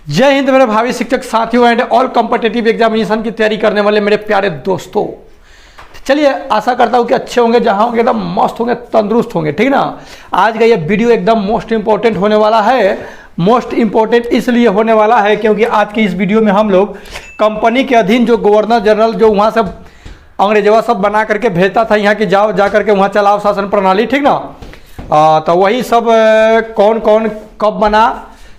जय हिंद मेरे भावी शिक्षक साथियों एंड ऑल कॉम्पिटिटिव एग्जामिनेशन की तैयारी करने वाले मेरे प्यारे दोस्तों। चलिए आशा करता हूँ कि अच्छे होंगे, जहाँ होंगे एकदम मस्त होंगे, तंदुरुस्त होंगे, ठीक ना। आज का ये वीडियो एकदम मोस्ट इंपॉर्टेंट होने वाला है। मोस्ट इंपॉर्टेंट इसलिए होने वाला है क्योंकि आज की इस वीडियो में हम लोग कंपनी के अधीन जो गवर्नर जनरल जो वहाँ से अंग्रेजवा सब बना करके भेजता था यहाँ की जाओ जा करके वहाँ चलाओ शासन प्रणाली, ठीक ना। तो वही सब कौन कौन कब बना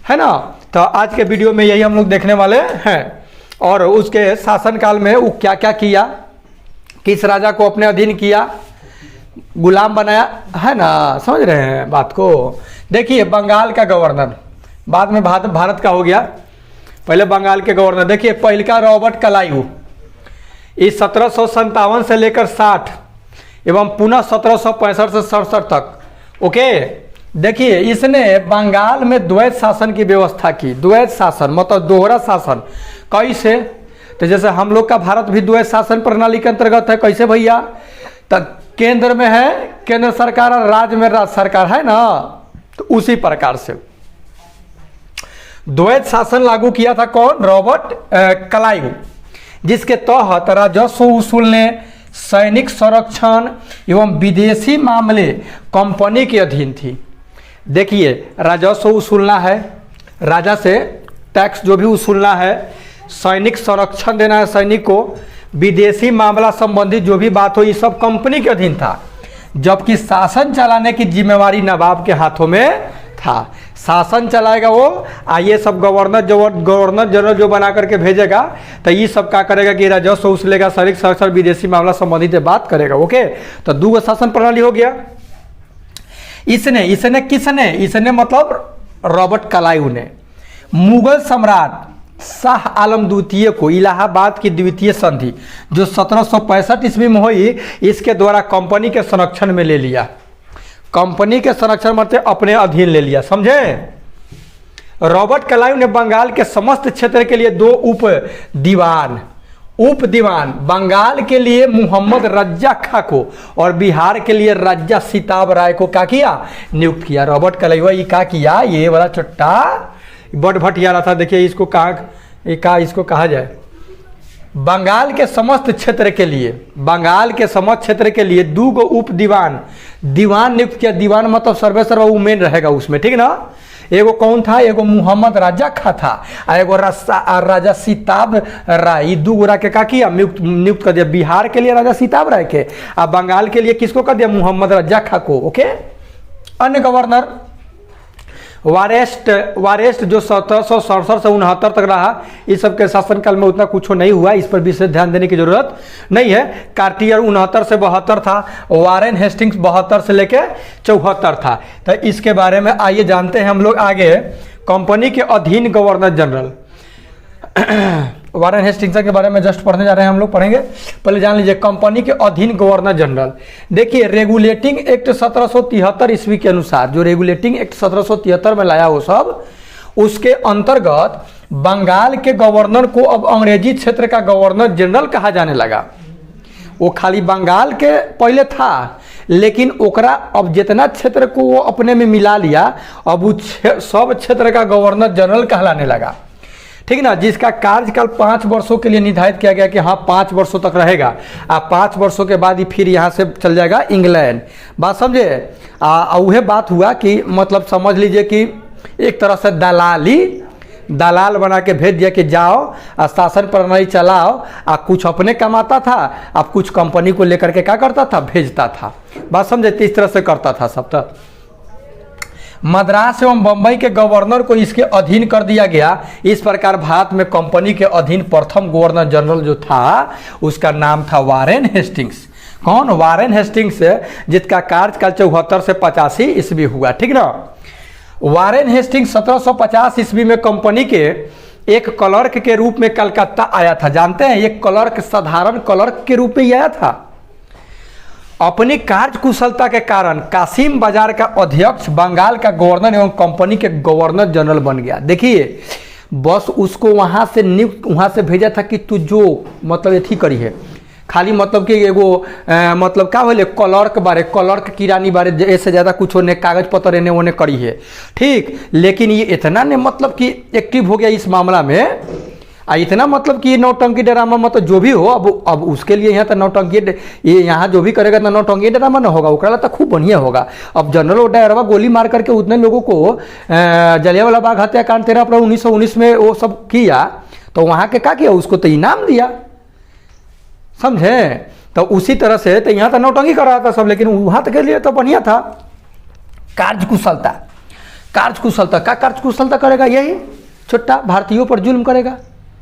है ना। तो आज के वीडियो में यही हम लोग देखने वाले हैं और उसके शासनकाल में वो क्या क्या किया, किस राजा को अपने अधीन किया, गुलाम बनाया, है ना। समझ रहे हैं बात को। देखिए बंगाल का गवर्नर, बाद में भारत का हो गया, पहले बंगाल के गवर्नर। देखिए पहले का रॉबर्ट क्लाइव, इस 1757 से लेकर 60 एवं पुनः 1765 से 67 तक। ओके, देखिए इसने बंगाल में द्वैत शासन की व्यवस्था की। द्वैत शासन मतलब दोहरा शासन। कैसे? तो जैसे हम लोग का भारत भी द्वैत शासन प्रणाली के अंतर्गत है। कैसे भैया? तो केंद्र में है केंद्र सरकार और राज्य में राज्य सरकार, है ना। तो उसी प्रकार से द्वैत शासन लागू किया था कौन? रॉबर्ट क्लाइव, जिसके तहत राजस्व वसूलने, सैनिक संरक्षण एवं विदेशी मामले कंपनी के अधीन थी। देखिए राजस्व वसूलना है, राजा से टैक्स जो भी वसूलना है, सैनिक संरक्षण देना है सैनिक को, विदेशी मामला संबंधी जो भी बात हो ये सब कंपनी के अधीन था। जबकि शासन चलाने की जिम्मेवारी नवाब के हाथों में था। शासन चलाएगा वो, ये सब गवर्नर जनरल जो बना करके भेजेगा तो ये सब क्या करेगा कि राजस्व वसूलेगा, सैनिक संरक्षण, विदेशी मामला संबंधित बात करेगा। ओके, तो दो शासन प्रणाली हो गया। इसने किसने मतलब रॉबर्ट क्लाइव ने मुगल सम्राट शाह आलम द्वितीय को इलाहाबाद की द्वितीय संधि जो 1765 ईस्वी में हुई, इसके द्वारा कंपनी के संरक्षण में ले लिया। कंपनी के संरक्षण मतलब अपने अधीन ले लिया, समझे। रॉबर्ट क्लाइव ने बंगाल के समस्त क्षेत्र के लिए दो उप दीवान बंगाल के लिए मोहम्मद रज्जा खां को और बिहार के लिए रज्जा सीताब राय को क्या किया? नियुक्त किया। रॉबर्ट क्लाइव ये क्या किया? ये वाला चट्टा बट भटिया रहा था। देखिए इसको इसको कहा जाए बंगाल के समस्त क्षेत्र के लिए दो उप दीवान नियुक्त किया। दीवान मतलब सर्वेसर्वा वो मेन रहेगा उसमें, ठीक ना। एगो कौन था? एगो मोहम्मद रज्जा खां था और एगो राजा सीताब राय। दो गोरा के का किया? नियुक्त कर दिया। बिहार के लिए राजा सीताब राय के और बंगाल के लिए किसको कर दिया? मोहम्मद रज्जा खां को। ओके, अन्य गवर्नर वारेस्ट जो 1767 से 69 तक रहा। इस सब के शासनकाल में उतना कुछ नहीं हुआ, इस पर विशेष ध्यान देने की जरूरत नहीं है। कार्टियर 69 से 72 था, वारेन हेस्टिंग्स 72 से लेके 74 था। तो इसके बारे में आइए जानते हैं हम लोग आगे। कंपनी के अधीन गवर्नर जनरल वारेन हेस्टिंग्स के बारे में जस्ट पढ़ने जा रहे हैं हम लोग, पढ़ेंगे। पहले जान लीजिए कंपनी के अधीन गवर्नर जनरल। देखिए रेगुलेटिंग एक्ट 1773 ईस्वी के अनुसार, जो रेगुलेटिंग एक्ट 1773 में लाया वो सब, उसके अंतर्गत बंगाल के गवर्नर को अब अंग्रेजी क्षेत्र का गवर्नर जनरल कहा जाने लगा। वो खाली बंगाल के पहले था, लेकिन ओकरा अब जितना क्षेत्र को वो अपने में मिला लिया, अब वो सब क्षेत्र का गवर्नर जनरल कहलाने लगा, ठीक ना। जिसका कार्यकाल 5 वर्षों के लिए निर्धारित किया गया कि हाँ 5 वर्षों तक रहेगा। 5 वर्षों के बाद ही फिर यहाँ से चल जाएगा इंग्लैंड। बात समझे। वह बात हुआ कि मतलब समझ लीजिए कि एक तरह से दलाल बना के भेज दिया कि जाओ और शासन प्रणाली चलाओ। कुछ अपने कमाता था, अब कुछ कंपनी को लेकर के क्या करता था? भेजता था। बात समझे। इस तरह से करता था सब। तक मद्रास एवं बंबई के गवर्नर को इसके अधीन कर दिया गया। इस प्रकार भारत में कंपनी के अधीन प्रथम गवर्नर जनरल जो था उसका नाम था वारेन हेस्टिंग्स। कौन? वारेन हेस्टिंग्स, जिसका कार्यकाल 74 से 85 ईस्वी हुआ, ठीक ना। वारेन हेस्टिंग्स 1750 ईस्वी में कंपनी के एक क्लर्क के रूप में कलकत्ता आया था। जानते हैं, एक क्लर्क साधारण क्लर्क के रूप में ही आया था। अपनी कार्य कुशलता के कारण कासिम बाजार का अध्यक्ष बंगाल का गवर्नर एवं कंपनी के गवर्नर जनरल बन गया। देखिए बस उसको वहां से भेजा था कि तू जो मतलब एथी करी है, खाली मतलब कि एगो मतलब का बोले क्लर्क किरानी बारे ऐसे ज़्यादा कुछ ने कागज पत्र एने ओने करी है, ठीक। लेकिन ये इतना ने मतलब कि एक्टिव हो गया इस मामला में, इतना मतलब कि नौटंकी ड्रामा मतलब जो भी हो, अब उसके लिए यहाँ तो नौटंकी, ये यहाँ जो भी करेगा तो नौटंकी ड्रामा ना होगा, ओकरा तो खूब बढ़िया होगा। अब जनरल डायरवा गोली मार करके उतने लोगों को जलियांवाला बाग हत्याकांड 13 अप्रैल 1919 में वो सब किया, तो वहाँ के क्या किया, उसको तो इनाम दिया, समझे। तो उसी तरह से तो यहाँ तो नौटंकी कर रहा था सब, लेकिन वहाँ तक के लिए तो बढ़िया था। कार्यकुशलता का कार्यकुशलता करेगा, यही छोटा भारतीयों पर जुल्म करेगा,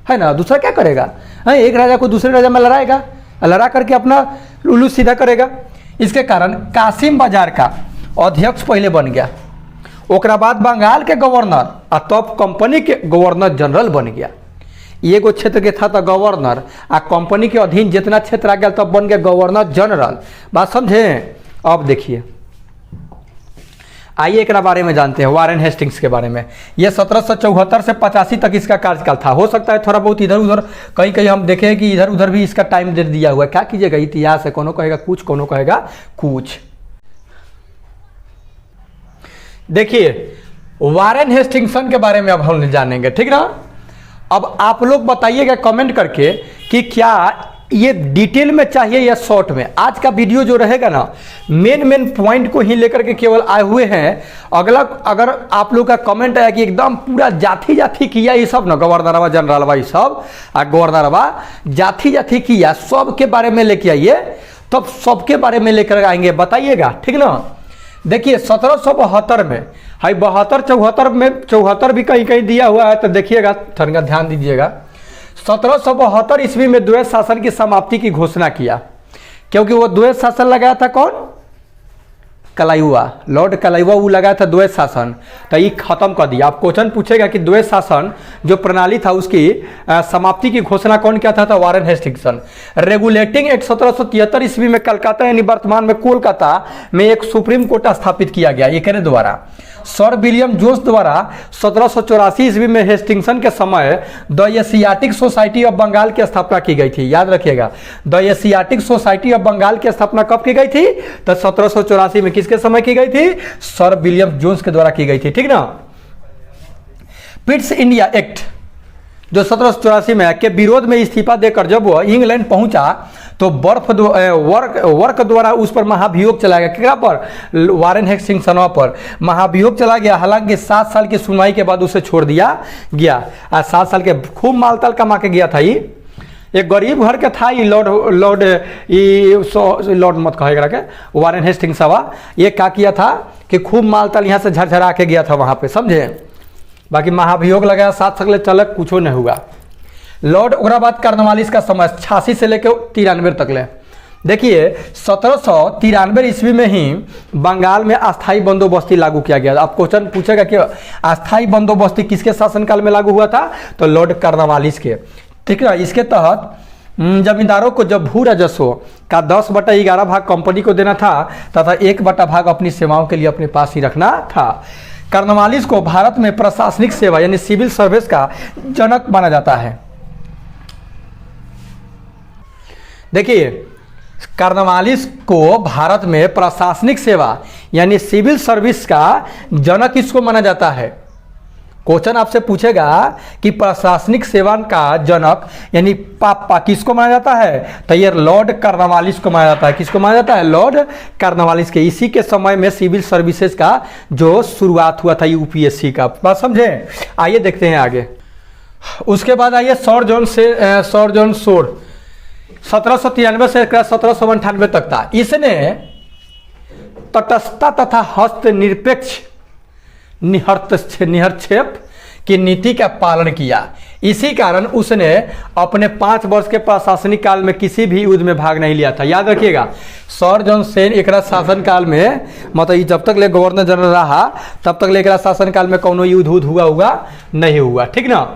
है ना। दूसरा क्या करेगा, है एक राजा को दूसरे राजा में लड़ाएगा, लड़ा करके अपना उल्लू सीधा करेगा। इसके कारण कासिम बाजार का अध्यक्ष पहले बन गया, ओकरा बाद बंगाल के गवर्नर और तब कंपनी के गवर्नर जनरल बन गया। एगो क्षेत्र के था तो गवर्नर, आ कंपनी के अधीन जितना क्षेत्र आ गया तब बन गया गवर्नर जनरल। बात समझे। अब देखिए, आइए एक बारे में जानते हैं, वारेन हेस्टिंग्स के बारे में। ये 1774 से 85 तक इसका कार्यकाल था। हो सकता है थोड़ा बहुत इधर उधर कहीं हम देखें कि इधर उधर भी इसका टाइम दे दिया हुआ है। क्या कीजिएगा, इतिहास है, कोनो कहेगा कुछ, कोनो कहेगा कुछ। देखिए वारेन हेस्टिंग्सन के बारे में अब हम जानेंगे, ठीक ना। अब आप लोग बताइएगा कमेंट करके कि क्या ये डिटेल में चाहिए या शॉर्ट में। आज का वीडियो जो रहेगा ना, मेन पॉइंट को ही लेकर के केवल आए हुए हैं। अगला अगर आप लोग का कमेंट आया कि एकदम पूरा जाति किया ये सब ना, गवर्नरवा जनरलवा ये सब, गवर्नरवा जाति किया, सब के बारे में लेके आइए, तब सबके बारे में लेकर आएंगे, बताइएगा, ठीक ना। देखिए 1772 में, हाई 72 74 में, 74 भी कहीं कहीं दिया हुआ है, तो देखिएगा, थोड़ा ध्यान दीजिएगा। 1772 ईस्वी में द्वैत शासन की समाप्ति की घोषणा किया, क्योंकि वो द्वैत शासन लगाया था कौन, कलायुआ, लॉर्ड कलायुआ, वो लगाया था द्वैत शासन, तो ये खत्म कर दिया। आप क्वेश्चन पूछेगा कि द्वैत शासन जो प्रणाली था उसकी समाप्ति की घोषणा कौन किया था, वारेन हेस्टिंग्सन। रेगुलेटिंग एक्ट 1773 ईस्वी में कलकत्ता यानी वर्तमान में कोलकाता में एक सुप्रीम कोर्ट स्थापित किया गया, ये करे द्वारा सर विलियम जोन्स द्वारा 1784 ईस्वी में हेस्टिंग्सन के समय the Asiatic Society of Bengal की स्थापना की गई थी। याद रखिएगा, the Asiatic Society of Bengal की स्थापना कब की गई थी, तो 1784 में किसके समय की गई थी, सर विलियम जोन्स के द्वारा की गई थी, ठीक ना। पिट्स इंडिया एक्ट जो 1784 में के विरोध में इस्तीफा देकर जब वो इंग्लैंड पहुंचा, तो वर्क द्वारा उस पर महाभियोग चला गया। क्या पर, वारेन हेस्टिंग्सन पर महाभियोग चला गया। हालांकि 7 साल की सुनवाई के बाद उसे छोड़ दिया गया। 7 साल के खूब मालताल कमा के गया था। ये एक गरीब घर के था, ये लॉर्ड मत कहेगा के वारेन हेस्टिंग्स, ये क्या किया था कि खूब मालताल यहाँ से झरझरा के गया था वहाँ पे, समझे। बाकी महाभियोग लगाया, 7 साल चलक, कुछ नहीं हुआ। लॉर्ड ओकरा बाद कार्नवालिस का समय 86 से लेकर 93 तक ले। देखिए 1793 ईस्वी में ही बंगाल में अस्थाई बंदोबस्ती लागू किया गया। अब क्वेश्चन पूछेगा कि अस्थाई बंदोबस्ती किसके शासनकाल में लागू हुआ था, तो लॉर्ड कार्नवालिस के, ठीक है। इसके तहत जमींदारों को जब भू राजस्व का 10/11 भाग कंपनी को देना था तथा 1 भाग अपनी सेवाओं के लिए अपने पास ही रखना था। कार्नवालिस को भारत में प्रशासनिक सेवा यानी सिविल सर्विस का जनक माना जाता है। देखिए कार्नवालिस को भारत में प्रशासनिक सेवा यानी सिविल सर्विस का जनक किसको माना जाता है। क्वेश्चन आपसे पूछेगा कि प्रशासनिक सेवा का जनक यानी पापा किसको माना जाता है, तो ये लॉर्ड कार्नवालिस को माना जाता है। किसको माना जाता है, लॉर्ड कार्नवालिस के। इसी के समय में सिविल सर्विसेज का जो शुरुआत हुआ था यूपीएससी का, बात समझे। आइए देखते हैं आगे। उसके बाद आइए सर जॉन सोर 1793 से 1798 तक था। इसने तटस्थता तथा हस्तनिरपेक्ष निहरक्षेप की नीति का पालन किया। इसी कारण उसने अपने 5 वर्ष के प्रशासनिक काल में किसी भी युद्ध में भाग नहीं लिया था। याद रखिएगा, सर जॉन सेन एक शासनकाल में, मतलब जब तक ले गवर्नर जनरल रहा तब तक ले शासनकाल में कोनो युद्ध हुआ नहीं हुआ, ठीक ना।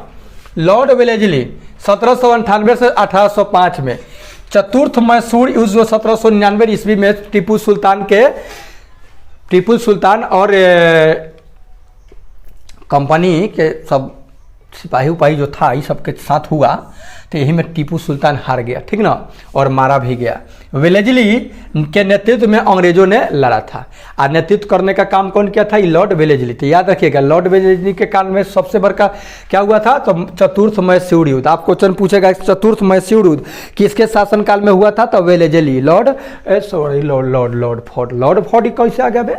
लॉर्ड वेलेस्ली 1798 से 1805 में चतुर्थ मैसूर युद्ध जो 1799 ईस्वी में टीपू सुल्तान और कंपनी के सब सिपाही उपाही जो था ये सबके साथ हुआ, तो यही में टीपू सुल्तान हार गया, ठीक ना, और मारा भी गया। वेलेजली के नेतृत्व में अंग्रेजों ने लड़ा था, और नेतृत्व करने का काम कौन किया था? Lord Wellesley. तो याद रखिएगा, लॉर्ड वेलेजली के काल में सबसे बड़का क्या हुआ था? तो चतुर्थ मैसूर युद्ध। आप क्वेश्चन पूछेगा चतुर्थ मैसूर युद्ध किसके शासनकाल में हुआ था? तो वेलेजली, लॉर्ड फोर्ड कैसे आ गया बे?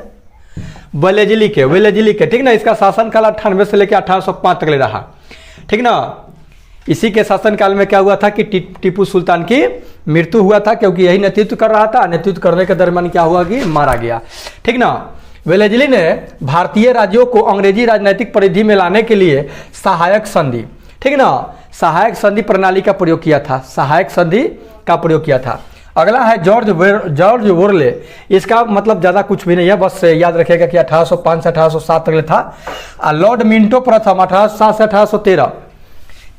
वेलेजली के, ठीक ना। इसका शासनकाल 98 से लेकर 1805 तक ले रहा, ठीक ना। इसी के शासनकाल में क्या हुआ था कि टीपू सुल्तान की मृत्यु हुआ था, क्योंकि यही नेतृत्व कर रहा था। नेतृत्व करने के दरमियान क्या हुआ कि मारा गया, ठीक ना। वेलेजली ने भारतीय राज्यों को अंग्रेजी राजनीतिक परिधि में लाने के लिए सहायक संधि, ठीक ना, सहायक संधि प्रणाली का प्रयोग किया था, सहायक संधि का प्रयोग किया था। अगला है जॉर्ज वोरले। इसका मतलब ज़्यादा कुछ भी नहीं है, बस याद रखिएगा कि 1805 से 1807 तक था। लॉर्ड मिंटो प्रथम 1807 से 1813।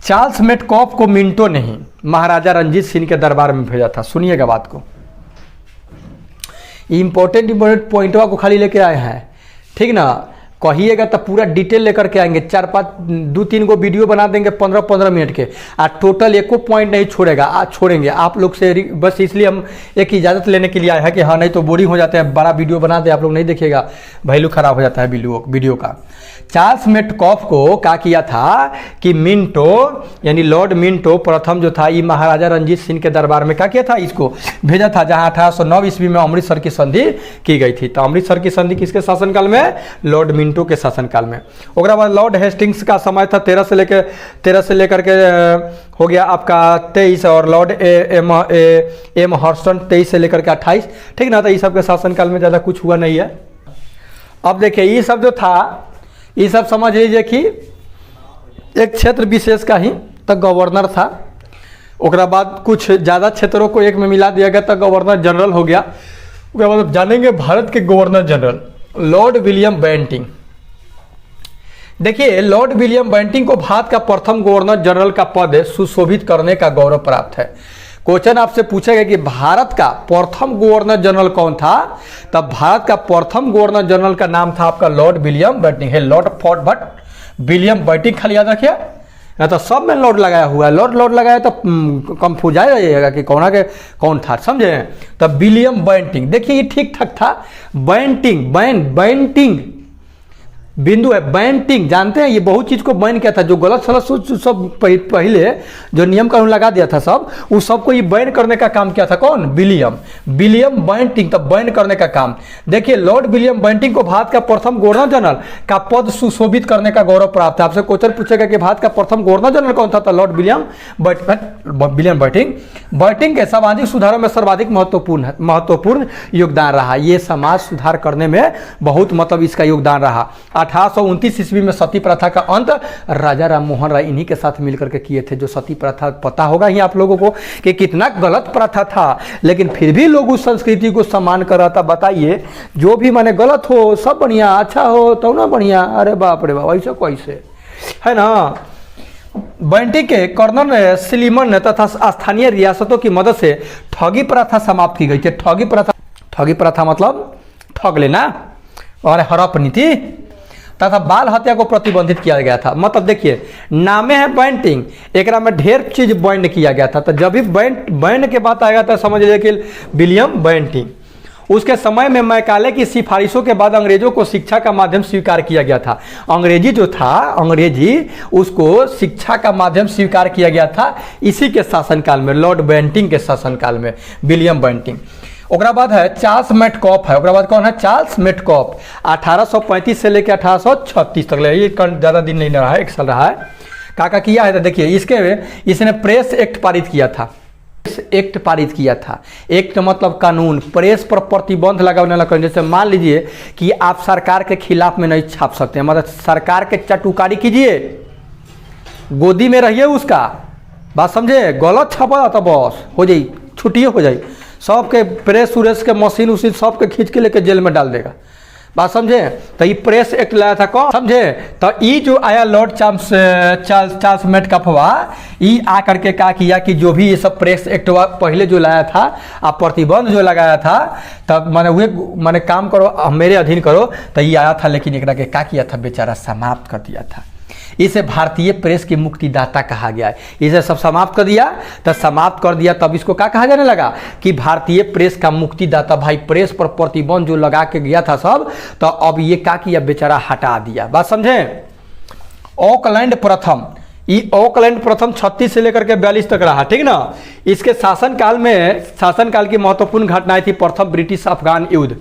चार्ल्स मेटकॉफ को मिंटो नहीं, महाराजा रंजीत सिंह के दरबार में भेजा था। सुनिएगा बात को, इंपॉर्टेंट पॉइंटवा को खाली लेके आए हैं, ठीक ना। कहिएगा तो पूरा डिटेल लेकर के आएंगे, 2-3 गो वीडियो बना देंगे 15-15 मिनट के, और टोटल एको पॉइंट नहीं छोड़ेंगे आप लोग से। बस इसलिए हम एक इजाज़त लेने के लिए आए हैं कि हाँ, नहीं तो बोरिंग हो जाते हैं, बड़ा वीडियो बना दे आप लोग नहीं देखिएगा, वैल्यू खराब हो जाता है वीडियो का। चार्ल्स मेटकॉफ को क्या किया था कि मिंटो यानी लॉर्ड मिंटो प्रथम जो था, ये महाराजा रंजीत सिंह के दरबार में क्या किया था? इसको भेजा था, जहाँ 1809 ईस्वी में अमृतसर की संधि की गई थी। तो अमृतसर की संधि किसके शासनकाल में? लॉर्ड मिंटो के शासनकाल में। उसके बाद लॉर्ड हेस्टिंग्स का समय था 13 से लेकर के हो गया आपका 23, और लॉर्ड एम हॉर्स्टन 23 से लेकर के 28, ठीक ना। तो ये सब के शासनकाल में ज़्यादा कुछ हुआ नहीं है। अब देखिए, ये सब जो था, ये सब समझ लीजिए कि एक क्षेत्र विशेष का ही तो गवर्नर था। उसके बाद कुछ ज़्यादा क्षेत्रों को एक में मिला दिया गया तो गवर्नर जनरल हो गया। उसके बाद जानेंगे भारत के governor general Lord William Bentinck. देखिए, लॉर्ड विलियम बेंटिंग को भारत का प्रथम गवर्नर जनरल का पद सुशोभित करने का गौरव प्राप्त है। क्वेश्चन आपसे पूछेगा कि भारत का प्रथम गवर्नर जनरल कौन था? तब भारत का प्रथम गवर्नर जनरल का नाम था आपका लॉर्ड विलियम बेंटिंग है। Lord Ford but William Bentinck खाली याद रखिए, ना तो सब में लॉर्ड लगाया हुआ है। लॉर्ड लगाया तो कंफ्यूज आ जाइएगा कि कौन था, समझे? तब विलियम बेंटिंग, देखिए ये ठीक ठाक था। बेंटिंग बिंदु है, बैंटिंग जानते हैं, ये बहुत चीज को बैन किया था, जो गलत सलत सब पहले जो नियम कानून लगा दिया था सब, उस सबको ये बैन करने का काम किया था कौन? विलियम बेंटिंग, तब बैन करने का काम। देखिए, लॉर्ड विलियम बेंटिंग को भारत का प्रथम गवर्नर जनरल का पद सुशोभित करने का गौरव प्राप्त है। आपसे क्वेश्चन पूछेगा कि भारत का प्रथम गवर्नर जनरल कौन था? तो लॉर्ड विलियम बेंटिंग। बेंटिंग के सामाजिक सुधारों में सर्वाधिक महत्वपूर्ण योगदान रहा। ये समाज सुधार करने में बहुत मतलब इसका योगदान रहा। 1829 ईस्वी में सती प्रथा का अंत राजा राम मोहन राय इन्हीं के साथ मिलकर के किए थे। जो सती प्रथा, पता होगा ही आप लोगों को कि कितना गलत प्रथा था, लेकिन फिर भी लोग उस संस्कृति को सम्मान कर रहा था। बताइए, जो भी माने गलत हो सब बढ़िया, अच्छा हो तो ना बढ़िया, अरे बाप रे बाप, ऐसा कैसे है ना। बेंटिंग के कर्नल सिलीमन तथा स्थानीय रियासतों की मदद से ठगी प्रथा समाप्त की गई थी। ठगी प्रथा मतलब ठग लेना और हड़प नीति तथा बाल हत्या को प्रतिबंधित किया गया था। मतलब देखिए, नामे है बेंटिंग, एक में ढेर चीज बैन किया गया था। तो जब भी बैन के बात आएगा तो समझ लीजिए कि विलियम बेंटिंग। उसके समय में मैकाले की सिफारिशों के बाद अंग्रेजों को शिक्षा का माध्यम स्वीकार किया गया था। अंग्रेजी जो था, अंग्रेजी उसको शिक्षा का माध्यम स्वीकार किया गया था इसी के शासनकाल में, लॉर्ड बेंटिंग के शासनकाल में, विलियम बेंटिंग। ओकरा बाद है चार्ल्स मेटकॉफ है। ओकरा बाद कौन है? Charles Metcalfe. 1835 से लेकर 1836 तक ले, ये ज़्यादा दिन नहीं रहा है, 1 साल रहा है। काका किया है तो देखिए, इसने प्रेस एक्ट पारित किया था। एक्ट मतलब कानून, प्रेस पर प्रतिबंध लगाने लगा। जैसे मान लीजिए कि आप सरकार के खिलाफ में नहीं छाप सकते, मतलब सरकार के चटुकारी कीजिए, गोदी में रहिए उसका, बात समझे? गलत छापा तो बस हो जाए, छुट्टी हो जाए, सबके प्रेस उरेस के मशीन उसीन सबके खींच के लेके जेल में डाल देगा, बात समझे? तो ये प्रेस एक्ट लाया था कौन, समझे? तो ये जो आया लॉर्ड चार्ल्स मेटकॉफवा, ये आकर के क्या किया कि जो भी ये सब प्रेस एक्ट पहले जो लाया था, आप प्रतिबंध जो लगाया था, तब मैंने काम करो, मेरे अधीन करो, तो ये आया था, लेकिन एक क्या किया था बेचारा, समाप्त कर दिया था। इसे भारतीय प्रेस की मुक्तिदाता कहा गया है। इसे सब समाप्त कर दिया, तो समाप्त कर दिया तब इसको क्या कहा जाने लगा कि भारतीय प्रेस का मुक्तिदाता। भाई प्रेस पर प्रतिबंध जो लगा के गया था सब, तो अब ये क्या किया बेचारा, हटा दिया। बात समझे। ऑकलैंड प्रथम, ये ऑकलैंड प्रथम 36 से लेकर के 42 तक रहा, ठीक ना। इसके शासनकाल की महत्वपूर्ण घटनाएं थी प्रथम ब्रिटिश अफगान युद्ध,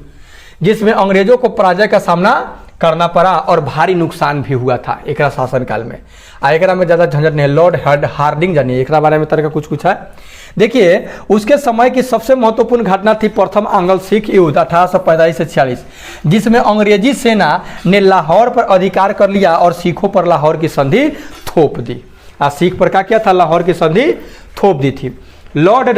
जिसमें अंग्रेजों को पराजय का सामना करना पड़ा और भारी नुकसान भी हुआ था एक शासनकाल में। एक में ज़्यादा झंझट नहीं, लॉर्ड हार्डिंग जानिए एक बारे में तरह का कुछ है। देखिए उसके समय की सबसे महत्वपूर्ण घटना थी प्रथम आंग्ल सिख युद्ध 1845 से 46, जिसमें अंग्रेजी सेना ने लाहौर पर अधिकार कर लिया और सिखों पर लाहौर की संधि थोप दी। सिख पर क्या किया था, लाहौर की संधि थोप दी थी। लॉर्ड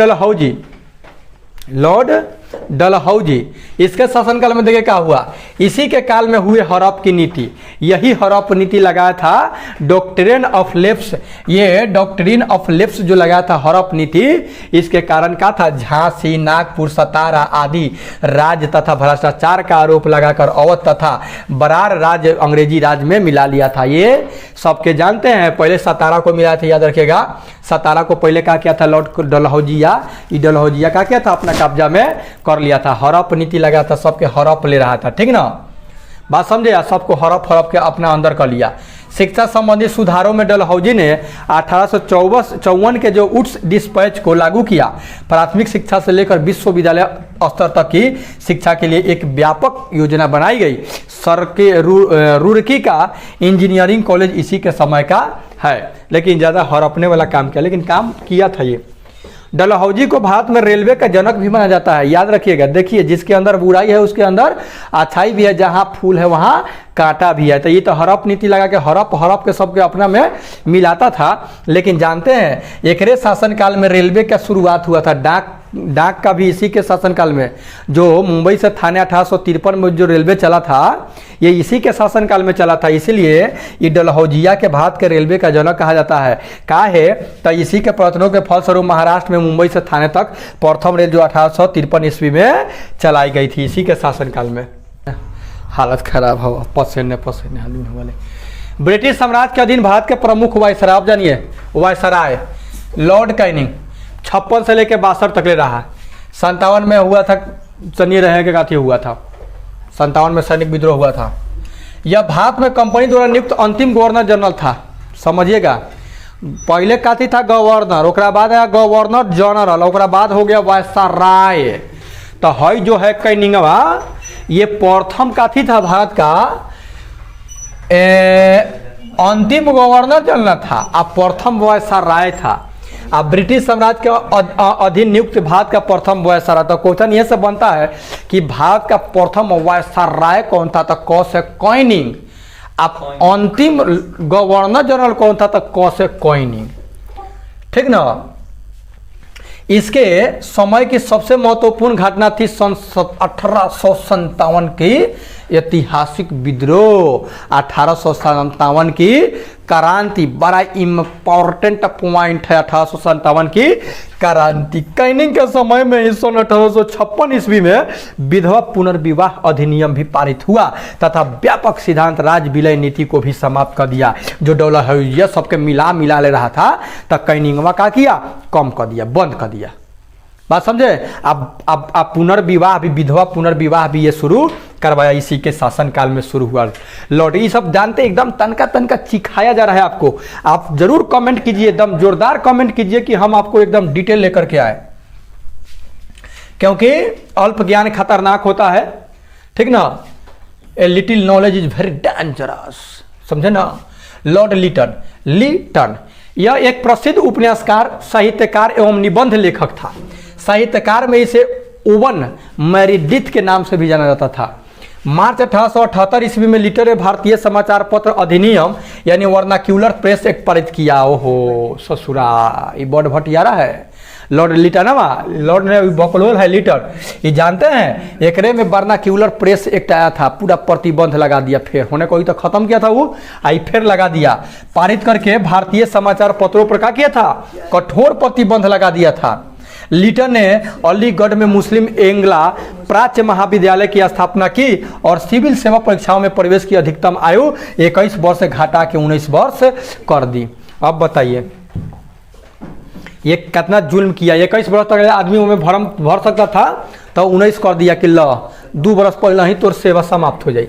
डलहौजी इसके शासनकाल में देखिए क्या हुआ, इसी के काल में हुए हड़प की नीति, यही हड़प नीति लगाया था डॉक्ट्रिन ऑफ लेफ्ट। ये डॉक्ट्रिन ऑफ लेफ्ट जो लगाया था हड़प नीति, इसके कारण क्या था, झांसी, नागपुर, सतारा आदि राज्य तथा भ्रष्टाचार का आरोप लगाकर अवध तथा बरार राज्य अंग्रेजी राज्य में मिला लिया था। ये सबके जानते हैं। पहले सतारा को मिला था, याद रखिएगा। सतारा को पहले क्या किया था लॉर्ड डलहौजिया, डलहौजिया क्या किया था, अपना कब्जा में कर लिया था। हड़प नीति लगा था, सबके हड़प ले रहा था, ठीक ना। बात समझे, सबको हड़प के अपना अंदर कर लिया। शिक्षा संबंधी सुधारों में डलहौजी ने 1854 के जो उट्स डिस्पैच को लागू किया। प्राथमिक शिक्षा से लेकर विश्वविद्यालय स्तर तक की शिक्षा के लिए एक व्यापक योजना बनाई गई। सर के रुड़की का इंजीनियरिंग कॉलेज इसी के समय का है, लेकिन ज़्यादा हड़पने वाला काम किया, लेकिन काम किया था ये। डलहौजी को भारत में रेलवे का जनक भी माना जाता है, याद रखिएगा। देखिए जिसके अंदर बुराई है उसके अंदर अच्छाई भी है, जहाँ फूल है वहाँ कांटा भी है। तो ये तो हड़प नीति लगा के हड़प के सबके अपना में मिलाता था। लेकिन जानते हैं एकरे शासनकाल में रेलवे का शुरुआत हुआ था। डाक का भी इसी के शासनकाल में, जो मुंबई से थाने 1853 में जो रेलवे चला था, ये इसी के शासनकाल में चला था। इसीलिए ये डलहौजिया के भारत के रेलवे का जनक कहा जाता है। का है तो इसी के प्रयत्नों के फलस्वरूप महाराष्ट्र में मुंबई से थाने तक प्रथम रेल जो 1853 ईस्वी में चलाई गई थी, इसी के शासनकाल में। हालत खराब हो, पसीने आदमी वाले। ब्रिटिश साम्राज्य के अधीन भारत के प्रमुख वायसराय, आप जानिए वायसराय लॉर्ड कैनिंग 56 से लेकर 62 तक ले रहा। 57 में हुआ था, चलिए रहे के काथी हुआ था, 57 में सैनिक विद्रोह हुआ था। यह भारत में कंपनी द्वारा नियुक्त अंतिम गवर्नर जनरल था, समझिएगा। पहले काथी था गवर्नर, ओकरा बाद आया गवर्नर जनरल, ओकरा बाद हो गया वायसराय। तो हई जो है कैनिंगवा, ये प्रथम काथी था भारत का अंतिम गवर्नर जनरल था, अब प्रथम वायसराय था। अब ब्रिटिश साम्राज्य के अधीन नियुक्त भारत का प्रथम वायसराय। तो क्वेश्चन ये से बनता है कि भारत का प्रथम वायसराय कौन था, तो क से कैनिंग। अब अंतिम गवर्नर जनरल कौन था, तो क से कैनिंग, ठीक ना। इसके समय की सबसे महत्वपूर्ण घटना थी सन 1857 की ऐतिहासिक विद्रोह। 1857 की क्रांति बड़ा इम्पोर्टेंट पॉइंट है। 1857 की क्रांति। कैनिंग के समय में सन 1856 ईस्वी में विधवा पुनर्विवाह अधिनियम भी पारित हुआ तथा व्यापक सिद्धांत राज विलय नीति को भी समाप्त कर दिया। जो डलहौजिया सबके मिला ले रहा था, तो कैनिंगवा का किया, कम कर दिया, बंद कर दिया। बात समझे। अब पुनर्विवाह भी, विधवा पुनर्विवाह भी ये शुरू करवाया, इसी के शासनकाल में शुरू हुआ। लॉर्ड ये सब जानते, एकदम तनका चिखाया जा रहा है आपको। आप जरूर कमेंट कीजिए, एकदम जोरदार कमेंट कीजिए कि हम आपको एकदम डिटेल लेकर के आए, क्योंकि अल्प ज्ञान खतरनाक होता है, ठीक ना। A little knowledge is very dangerous, समझे ना। लॉर्ड लिटन यह एक प्रसिद्ध उपन्यासकार, साहित्यकार एवं निबंध लेखक था। साहित्यकार में इसे ओवन मेरिडिथ के नाम से भी जाना जाता था। मार्च 1878 ईस्वी में लिटर ने भारतीय समाचार पत्र अधिनियम यानी वर्नाक्यूलर प्रेस एक्ट पारित किया। ओहो ससुरा, ये बड़ भटियारा है लॉर्ड लिटनवा। लॉर्ड ने बकलोल है लिटर। ये जानते हैं एकरे में वर्नाक्यूलर प्रेस एक्ट आया था, पूरा प्रतिबंध लगा दिया। फिर होने को ही तो खत्म किया था वो, आई फिर लगा दिया। पारित करके भारतीय समाचार पत्रों पर क्या किया था, कठोर प्रतिबंध लगा दिया था। लिटन ने अलीगढ़ में मुस्लिम एंग्ला प्राच्य महाविद्यालय की स्थापना की और सिविल सेवा परीक्षाओं में प्रवेश की अधिकतम आयु 21 वर्ष से घटा के 19 वर्ष कर दी। अब बताइए ये कितना जुल्म किया। 21 वर्ष तक आदमी में भर सकता था तो 19 कर दिया कि ल 2 वर्ष पहले ही तोर सेवा समाप्त हो जाए।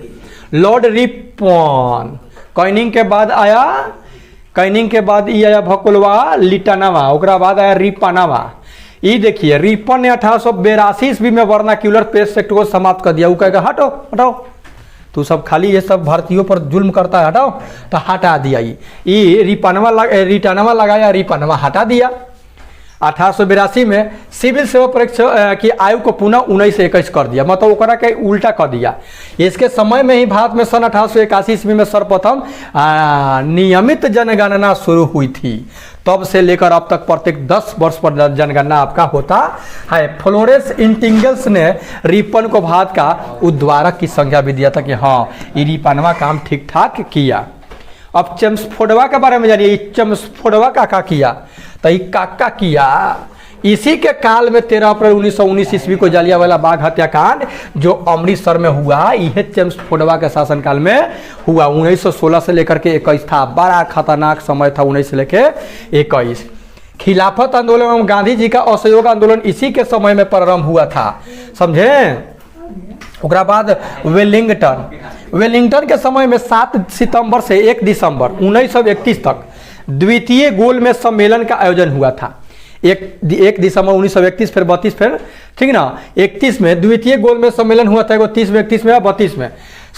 लॉर्ड रिपन कैनिंग के बाद आया, कैनिंग के बाद ये आया भकुलवा लिटानावा, ओकरा बाद आया रिपानावा। ये देखिए रिपन ने 1882 ईस्वी में वर्नाक्यूलर पेस्ट एक्ट को समाप्त कर दिया। वो कहेगा हटो हटाओ, तू सब खाली ये सब भारतीयों पर जुल्म करता है, हटाओ, तो हटा दिया। ये रिटानावा लगाया, रिपानावा हटा दिया। 1882 में सिविल सेवा परीक्षा की आयु को पुनः 19 से 21 कर दिया, मतलब ओकरा के उल्टा कर दिया। इसके समय में ही भारत में सन 1881 ईस्वी में सर्वप्रथम नियमित जनगणना शुरू हुई थी। तब से लेकर अब तक प्रत्येक 10 वर्ष पर जनगणना आपका होता है। फ्लोरेंस नाइटिंगेल ने रिपन को भारत का उद्धारक की संज्ञा भी दिया था कि हाँ ये रिपनवा काम ठीक ठाक किया। अब चेम्सफोर्डवा के बारे में जानिए। चेम्सफोर्डवा का किया तो ये काका किया इसी के काल में 13 अप्रैल 1919 ईस्वी को जलियांवाला बाग हत्याकांड जो अमृतसर में हुआ, यह चेम्सफोर्डवा के शासनकाल में हुआ। 1916 से लेकर के 21 था, बड़ा खतरनाक समय था 19 से लेकर 21। खिलाफत आंदोलन एवं गांधी जी का असहयोग आंदोलन इसी के समय में प्रारंभ हुआ था, समझे। ओकरा बाद वेलिंगटन के समय में 7 सितंबर से 1 दिसंबर 1931 तक द्वितीय गोलमेज सम्मेलन का आयोजन हुआ था। 1 दिसंबर 1931 फिर 32 फिर ठीक ना 31 में द्वितीय गोलमेज सम्मेलन हुआ था। 30 में 31 में 32 में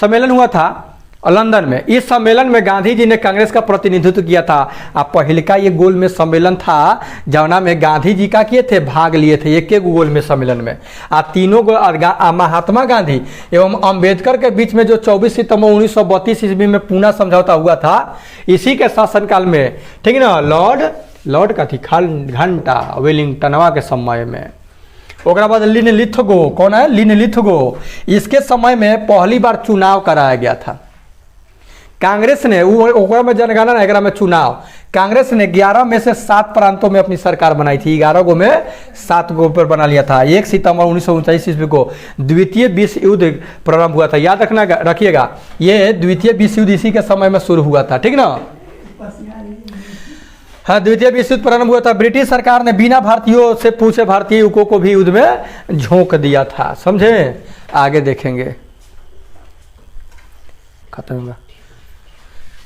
सम्मेलन हुआ था लंदन में। इस सम्मेलन में गांधी जी ने कांग्रेस का प्रतिनिधित्व किया था। अब पहले ये गोलमेज सम्मेलन था जवना में गांधी जी का किए थे, भाग लिए थे एक गोलमेज सम्मेलन में। तीनों महात्मा गांधी एवं अंबेडकर के बीच में जो 24 सितंबर 1932 ईस्वी में पूना समझौता हुआ था, इसी के शासनकाल में, ठीक ना, लॉर्ड का थी घंटा वेलिंगटनवा के समय में। ओकरा बाद लिनलिथगो, कौन है लिनलिथगो, इसके समय में पहली बार चुनाव कराया गया था। कांग्रेस ने ओकरा में जनगणना एकरा में चुनाव, कांग्रेस ने 11 में से 7 प्रांतों में अपनी सरकार बनाई थी। 11 गो में 7 गो पर बना लिया था। 1 सितंबर 1939 ईस्वी को द्वितीय विश्व युद्ध प्रारंभ हुआ था। याद रखिएगा ये द्वितीय विश्व युद्ध इसी के समय में शुरू हुआ था, ठीक ना। हाँ, द्वितीय विश्व युद्ध प्रारंभ हुआ था। ब्रिटिश सरकार ने बिना भारतीयों से पूछे भारतीय युवकों को भी युद्ध में झोंक दिया था, समझे। आगे देखेंगे, खत्म होगा।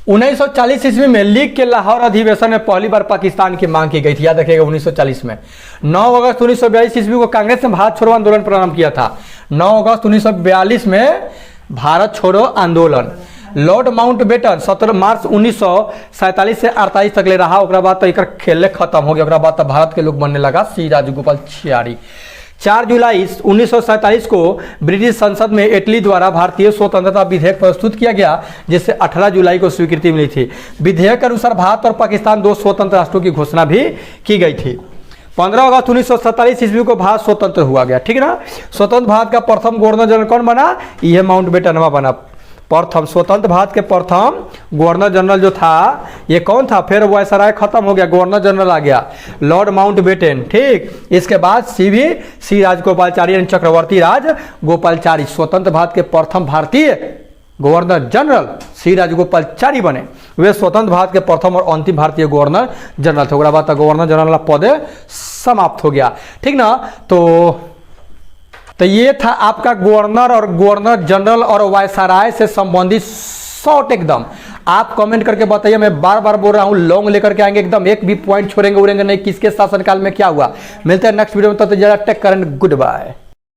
1940 ईस्वी में लीग के लाहौर अधिवेशन में पहली बार पाकिस्तान की मांग की गई थी। याद रखिएगा 1940 में। 9 अगस्त 1942 ईस्वी को कांग्रेस ने भारत छोड़ो आंदोलन प्रारंभ किया था। 9 अगस्त 1942 में भारत छोड़ो आंदोलन। लॉर्ड माउंटबेटन 17 मार्च 1947 से 48 तक ले रहा। ओकरा बाद तो एक खेले खत्म हो गया। ओकरा बाद तो भारत के लोग बनने लगा श्री राजगोपालाचारी। 4 जुलाई 1947 को ब्रिटिश संसद में इटली द्वारा भारतीय स्वतंत्रता विधेयक प्रस्तुत किया गया, जिससे 18 जुलाई को स्वीकृति मिली थी। विधेयक के अनुसार भारत और पाकिस्तान 2 स्वतंत्र राष्ट्रों की घोषणा भी की गई थी। 15 अगस्त 1947 ईस्वी को भारत स्वतंत्र हुआ गया, ठीक ना। स्वतंत्र भारत का प्रथम गवर्नर जनरल कौन बना? यह माउंटबेटनवा बना। प्रथम स्वतंत्र भारत के प्रथम गवर्नर जनरल जो था ये कौन था? फिर वायसराय खत्म हो गया, गवर्नर जनरल आ गया लॉर्ड माउंटबेटन, ठीक। इसके बाद श्री राजगोपालाचारी चक्रवर्ती राजगोपालाचारी स्वतंत्र भारत के प्रथम भारतीय गवर्नर जनरल श्री राजगोपालाचारी बने। वे स्वतंत्र भारत के प्रथम और अंतिम भारतीय गवर्नर जनरल थे। ओकरा बाद गवर्नर जनरल पद समाप्त हो गया, ठीक ना। तो ये था आपका गवर्नर और गवर्नर जनरल और वायसराय से संबंधित शॉर्ट एकदम। आप कमेंट करके बताइए, मैं बार बार बोल रहा हूँ लॉन्ग लेकर के आएंगे, एकदम एक भी पॉइंट छोड़ेंगे उड़ेंगे नहीं, किसके शासनकाल में क्या हुआ। मिलते हैं नेक्स्ट वीडियो में, तब तक take care and good bye.